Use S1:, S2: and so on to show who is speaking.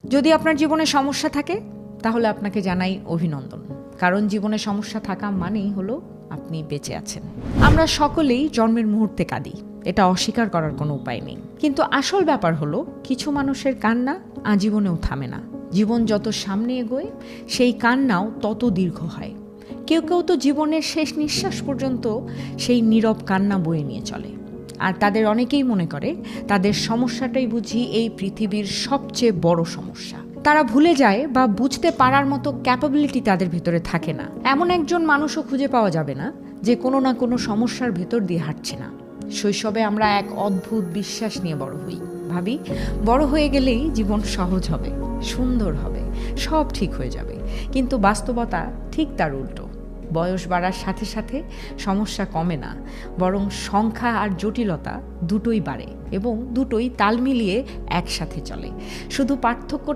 S1: যদি আপনার জীবনে সমস্যা থাকে তাহলে আপনাকে জানাই অভিনন্দন, কারণ জীবনে সমস্যা থাকা মানেই হলো আপনি বেঁচে আছেন। আমরা সকলেই জন্মের মুহূর্তে কাঁদি, এটা অস্বীকার করার কোনো উপায় নেই। কিন্তু আসল ব্যাপার হলো কিছু মানুষের কান্না আজীবনেও থামে না। জীবন যত সামনে এগোয় সেই কান্নাও তত দীর্ঘ হয়। কেউ কেউ তো জীবনের শেষ নিঃশ্বাস পর্যন্ত সেই নীরব কান্না বয়ে নিয়ে চলে। আর তাদের অনেকেই মনে করে তাদের সমস্যাটাই বুঝি এই পৃথিবীর সবচেয়ে বড় সমস্যা। তারা ভুলে যায় বা বুঝতে পারার মতো ক্যাপাবিলিটি তাদের ভিতরে থাকে না। এমন একজন মানুষও খুঁজে পাওয়া যাবে না যে কোনো না কোনো সমস্যার ভেতর দিয়ে হাঁটছে না। শৈশবে আমরা এক অদ্ভুত বিশ্বাস নিয়ে বড় হই, ভাবি বড় হয়ে গেলেই জীবন সহজ হবে, সুন্দর হবে, সব ঠিক হয়ে যাবে। কিন্তু বাস্তবতা ঠিক তার উল্টো। বয়স বাড়ার সাথে সাথে সমস্যা কমে না, বরং সংখ্যা আর জটিলতা দুটোই বাড়ে এবং দুটোই তাল মিলিয়ে একসাথে চলে। শুধু পার্থক্য